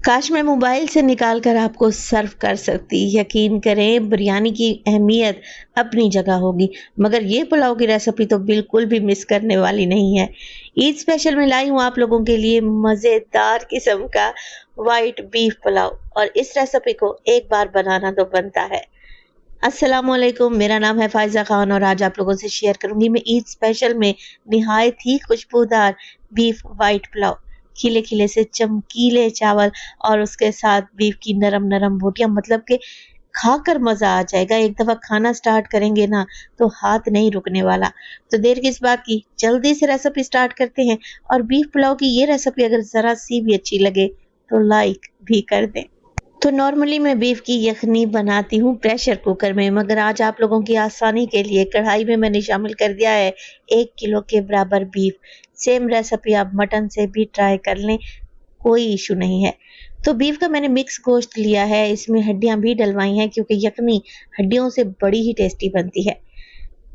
काश मैं मोबाइल से निकाल कर आपको सर्व कर सकती। यकीन करें बिरयानी की अहमियत अपनी जगह होगी, मगर ये पुलाव की रेसिपी तो बिल्कुल भी मिस करने वाली नहीं है। ईद स्पेशल में लाई हूँ आप लोगों के लिए मज़ेदार किस्म का वाइट बीफ पुलाव, और इस रेसिपी को एक बार बनाना तो बनता है। अस्सलाम वालेकुम, मेरा नाम है फ़ाइज़ा खान और आज आप लोगों से शेयर करूंगी मैं ईद स्पेशल में निहायत ही खुशबूदार बीफ वाइट पुलाव। खिले खिले से चमकीले चावल और उसके साथ बीफ की नरम नरम बोटियां, मतलब कि खाकर मजा आ जाएगा। एक दफा खाना स्टार्ट करेंगे ना तो हाथ नहीं रुकने वाला। तो देर किस बात की, जल्दी से रेसिपी स्टार्ट करते हैं। और बीफ पुलाव की ये रेसिपी अगर जरा सी भी अच्छी लगे तो लाइक भी कर दें। तो नॉर्मली मैं बीफ की यखनी बनाती हूँ प्रेशर कुकर में, मगर आज आप लोगों की आसानी के लिए कढ़ाई में मैंने शामिल कर दिया है 1 किलो के बराबर बीफ। सेम रेसिपी आप मटन से भी ट्राई कर लें, कोई इशू नहीं है। तो बीफ का मैंने मिक्स गोश्त लिया है, इसमें हड्डियां भी डलवाई हैं क्योंकि यखनी हड्डियों से बड़ी ही टेस्टी बनती है।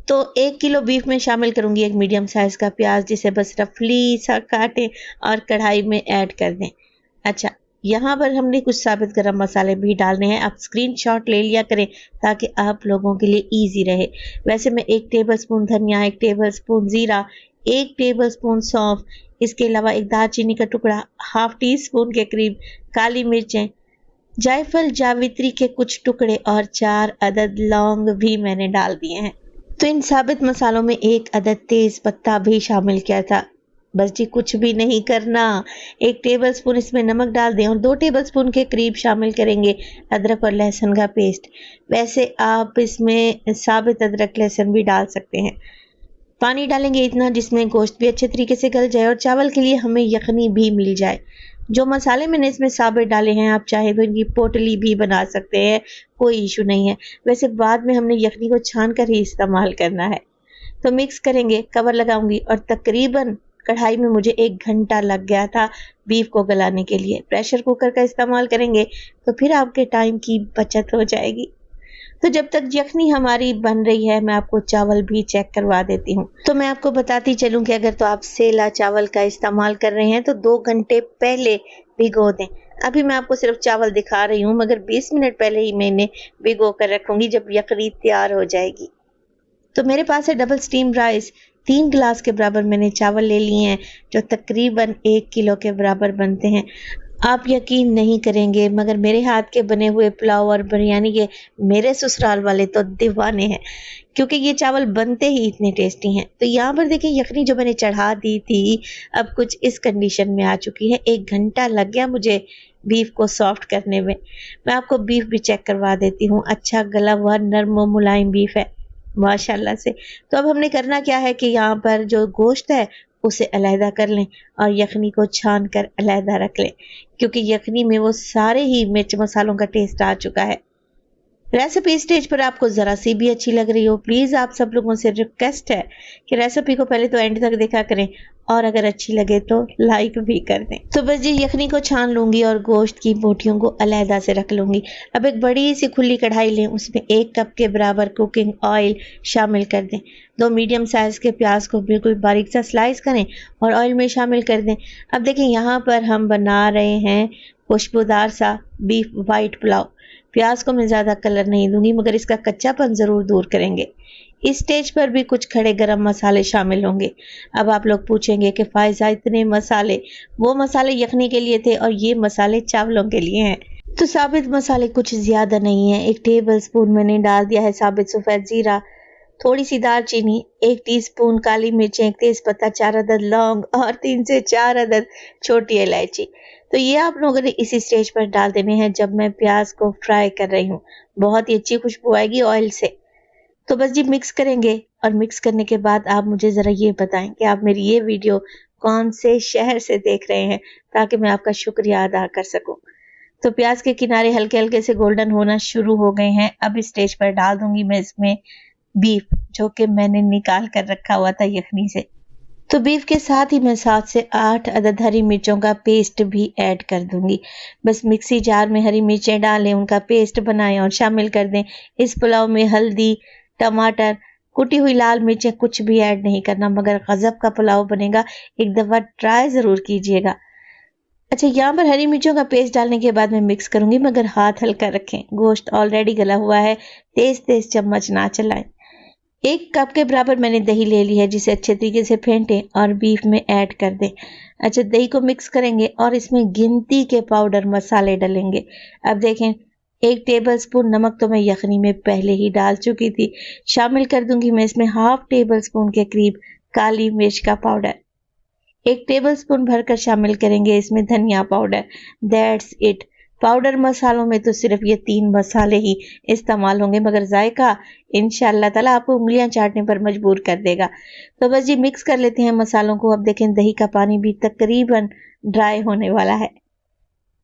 तो 1 किलो बीफ में शामिल करूंगी एक मीडियम साइज का प्याज, जिसे बस रफली सा काटें और कढ़ाई में ऐड कर दें। अच्छा, यहाँ पर हमने कुछ साबित गरम मसाले भी डालने हैं। आप स्क्रीनशॉट ले लिया करें ताकि आप लोगों के लिए इजी रहे। वैसे मैं 1 टेबलस्पून धनिया, 1 टेबलस्पून जीरा, 1 टेबलस्पून सौंफ, इसके अलावा एक दालचीनी का टुकड़ा, हाफ टी स्पून के करीब काली मिर्चें, जायफल जावित्री के कुछ टुकड़े और 4 अदद लौंग भी मैंने डाल दिए हैं। तो इन साबित मसालों में 1 अदद तेज पत्ता भी शामिल किया था। बस जी, कुछ भी नहीं करना। 1 टेबलस्पून इसमें नमक डाल दें और 2 टेबलस्पून के करीब शामिल करेंगे अदरक और लहसुन का पेस्ट। वैसे आप इसमें साबित अदरक लहसुन भी डाल सकते हैं। पानी डालेंगे इतना जिसमें गोश्त भी अच्छे तरीके से गल जाए और चावल के लिए हमें यखनी भी मिल जाए। जो मसाले मैंने इसमें साबित डाले हैं, आप चाहे तो इनकी पोटली भी बना सकते हैं, कोई इशू नहीं है। वैसे बाद में हमने यखनी को छान कर ही इस्तेमाल करना है। तो मिक्स करेंगे, कवर लगाऊंगी और तकरीबन कढ़ाई में मुझे 1 घंटा लग गया था बीफ को गलाने के लिए। प्रेशर कुकर का इस्तेमाल करेंगे तो फिर आपके टाइम की बचत हो जाएगी। तो जब तक यखनी हमारी बन रही है, मैं आपको चावल भी चेक करवा देती हूँ। तो मैं आपको बताती चलूं कि अगर तो आप सेला चावल का इस्तेमाल कर रहे हैं तो 2 घंटे पहले भिगो दें। अभी मैं आपको सिर्फ चावल दिखा रही हूँ, मगर 20 मिनट पहले ही मैं इन्हें भिगो कर रखूंगी जब यखनी तैयार हो जाएगी। तो मेरे पास है डबल स्टीम राइस। 3 गिलास के बराबर मैंने चावल ले लिए हैं, जो तकरीबन 1 किलो के बराबर बनते हैं। आप यकीन नहीं करेंगे, मगर मेरे हाथ के बने हुए पुलाव और बिरयानी के मेरे ससुराल वाले तो दीवाने हैं, क्योंकि ये चावल बनते ही इतने टेस्टी हैं। तो यहाँ पर देखिए, यखनी जो मैंने चढ़ा दी थी अब कुछ इस कंडीशन में आ चुकी है। 1 घंटा लग गया मुझे बीफ को सॉफ्ट करने में। मैं आपको बीफ भी चेक करवा देती हूँ। अच्छा गला हुआ नरम और मुलायम बीफ है माशाल्लाह से। तो अब हमने करना क्या है कि यहाँ पर जो गोश्त है उसे अलहदा कर लें और यखनी को छान कर अलहदा रख लें, क्योंकि यखनी में वो सारे ही मिर्च मसालों का टेस्ट आ चुका है। रेसिपी स्टेज पर आपको ज़रा सी भी अच्छी लग रही हो, प्लीज़ आप सब लोगों से रिक्वेस्ट है कि रेसिपी को पहले तो एंड तक देखा करें और अगर अच्छी लगे तो लाइक भी कर दें। तो बस जी, यखनी को छान लूँगी और गोश्त की बोटियों को अलहदा से रख लूँगी। अब एक बड़ी सी खुली कढ़ाई लें, उसमें 1 कप के बराबर कुकिंग ऑयल शामिल कर दें। 2 मीडियम साइज़ के प्याज को बिल्कुल बारीक सा स्लाइस करें और ऑयल में शामिल कर दें। अब देखें, यहाँ पर हम बना रहे हैं खुशबूदार सा बीफ वाइट पुलाव। प्याज को मैं ज़्यादा कलर नहीं दूंगी, मगर इसका कच्चापन ज़रूर दूर करेंगे। इस स्टेज पर भी कुछ खड़े गरम मसाले शामिल होंगे। अब आप लोग पूछेंगे कि फ़ाइज़ा इतने मसाले, वो मसाले यखनी के लिए थे और ये मसाले चावलों के लिए हैं। तो साबित मसाले कुछ ज़्यादा नहीं है। 1 टेबलस्पून मैंने डाल दिया है साबित सफ़ेद ज़ीरा, थोड़ी सी दालचीनी, 1 टीस्पून काली मिर्चें, 1 तेज़पत्ता, 4 अदद लौंग और 3 से 4 अदद छोटी इलायची। तो ये आप लोगों ने इसी स्टेज पर डाल देने हैं जब मैं प्याज को फ्राई कर रही हूँ। बहुत ही अच्छी खुशबू आएगी ऑयल से। तो बस जी, मिक्स करेंगे और मिक्स करने के बाद आप मुझे ज़रा ये बताएं कि आप मेरी ये वीडियो कौन से शहर से देख रहे हैं, ताकि मैं आपका शुक्रिया अदा कर सकूं। तो प्याज के किनारे हल्के हल्के से गोल्डन होना शुरू हो गए हैं। अब इस स्टेज पर डाल दूंगी मैं इसमें बीफ, जो कि मैंने निकाल कर रखा हुआ था यखनी से। तो बीफ के साथ ही मैं 7 से 8 अदद हरी मिर्चों का पेस्ट भी ऐड कर दूंगी। बस मिक्सी जार में हरी मिर्चें डालें, उनका पेस्ट बनाएं और शामिल कर दें। इस पुलाव में हल्दी, टमाटर, कुटी हुई लाल मिर्चें कुछ भी ऐड नहीं करना, मगर गजब का पुलाव बनेगा। एक दफ़ा ट्राई ज़रूर कीजिएगा। अच्छा, यहाँ पर हरी मिर्चों का पेस्ट डालने के बाद मैं मिक्स करूंगी, मगर हाथ हल्का रखें, गोश्त ऑलरेडी गला हुआ है, तेज तेज चम्मच ना चलाएं। 1 कप के बराबर मैंने दही ले ली है, जिसे अच्छे तरीके से फेंटें और बीफ में ऐड कर दें। अच्छा, दही को मिक्स करेंगे और इसमें गिनती के पाउडर मसाले डालेंगे। अब देखें, 1 टेबल स्पून नमक तो मैं यखनी में पहले ही डाल चुकी थी। शामिल कर दूंगी मैं इसमें हाफ टेबल स्पून के करीब काली मिर्च का पाउडर। 1 टेबल स्पून भरकर शामिल करेंगे इसमें धनिया पाउडर। That's it. पाउडर मसालों में तो सिर्फ ये 3 मसाले ही इस्तेमाल होंगे, मगर जायका इंशाल्लाह ताला आपको उंगलियां चाटने पर मजबूर कर देगा। तो बस ये मिक्स कर लेते हैं मसालों को। अब देखें, दही का पानी भी तकरीबन ड्राई होने वाला है।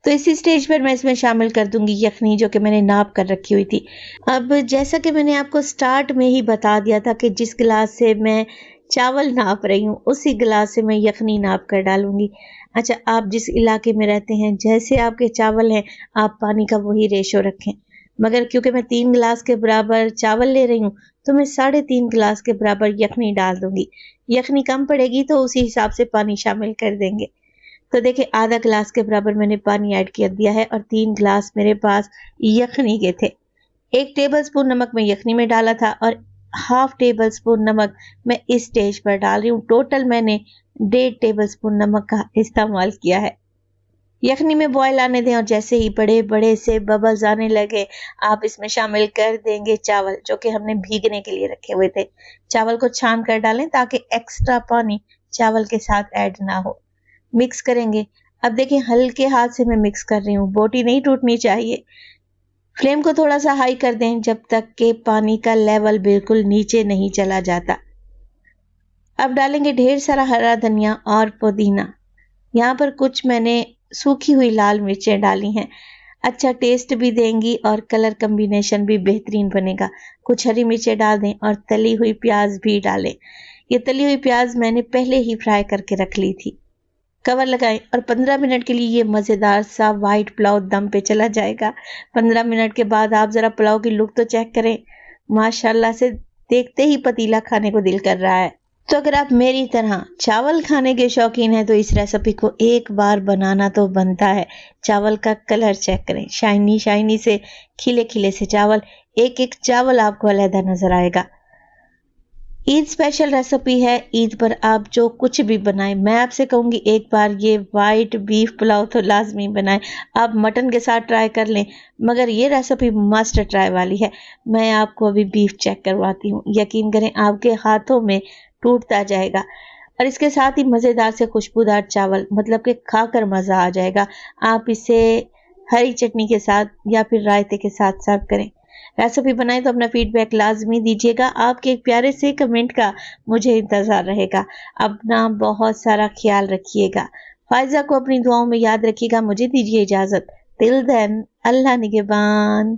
तो इसी स्टेज पर मैं इसमें शामिल कर दूंगी यखनी, जो कि मैंने नाप कर रखी हुई थी। अब जैसा कि मैंने आपको स्टार्ट में ही बता दिया था कि जिस गिलास से मैं चावल नाप रही हूँ, उसी गिलास से मैं यखनी नाप कर डालूंगी। अच्छा, आप जिस इलाके में रहते हैं, जैसे आपके चावल हैं, आप पानी का वही रेशो रखें। मगर क्योंकि मैं 3 गिलास के बराबर चावल ले रही हूँ, तो मैं 3.5 गिलास के बराबर यखनी डाल दूंगी। यखनी कम पड़ेगी तो उसी हिसाब से पानी शामिल कर देंगे। तो देखिए, आधा गिलास के बराबर मैंने पानी ऐड कर दिया है और 3 गिलास मेरे पास यखनी के थे। 1 टेबल स्पून नमक मैं यखनी में डाला था और हाफ टेबल स्पून नमक मैं इस स्टेज पर डाल रही हूँ। टोटल मैंने 1.5 टेबल स्पून नमक का इस्तेमाल किया है। यखनी में बॉयल आने दें और जैसे ही बड़े बड़े से बबल्स आने लगे, आप इसमें शामिल कर देंगे चावल, जो कि हमने भीगने के लिए रखे हुए थे। चावल को छान कर डालें ताकि एक्स्ट्रा पानी चावल के साथ ऐड ना हो। मिक्स करेंगे। अब देखिए, हल्के हाथ से मैं मिक्स कर रही हूँ, बोटी नहीं टूटनी चाहिए। फ्लेम को थोड़ा सा हाई कर दें जब तक कि पानी का लेवल बिल्कुल नीचे नहीं चला जाता। अब डालेंगे ढेर सारा हरा धनिया और पुदीना। यहाँ पर कुछ मैंने सूखी हुई लाल मिर्चें डाली हैं, अच्छा टेस्ट भी देंगी और कलर कम्बिनेशन भी बेहतरीन बनेगा। कुछ हरी मिर्चें डाल दें और तली हुई प्याज भी डालें। ये तली हुई प्याज मैंने पहले ही फ्राई करके रख ली थी। कवर लगाएं और 15 मिनट के लिए ये मज़ेदार सा वाइट पुलाव दम पे चला जाएगा। 15 मिनट के बाद आप ज़रा पुलाव की लुक तो चेक करें, माशाल्लाह से देखते ही पतीला खाने को दिल कर रहा है। तो अगर आप मेरी तरह चावल खाने के शौकीन हैं, तो इस रेसिपी को एक बार बनाना तो बनता है। चावल का कलर चेक करें, शाइनी शाइनी से खिले खिले से चावल, एक एक चावल आपको अलहदा नजर आएगा। ईद स्पेशल रेसिपी है, ईद पर आप जो कुछ भी बनाएं, मैं आपसे कहूँगी एक बार ये वाइट बीफ पुलाव तो लाजमी बनाएं। आप मटन के साथ ट्राई कर लें, मगर ये रेसिपी मस्ट ट्राई वाली है। मैं आपको अभी बीफ चेक करवाती हूँ, यकीन करें आपके हाथों में टूटता जाएगा। और इसके साथ ही मज़ेदार से खुशबूदार चावल, मतलब कि खाकर मज़ा आ जाएगा। आप इसे हरी चटनी के साथ या फिर रायते के साथ सर्व करें। रेसिपी बनाएं तो अपना फीडबैक लाजमी दीजिएगा। आपके एक प्यारे से कमेंट का मुझे इंतज़ार रहेगा। अपना बहुत सारा ख्याल रखिएगा। फायजा को अपनी दुआओं में याद रखिएगा। मुझे दीजिए इजाज़त। टिल देन, अल्लाह निगहबान।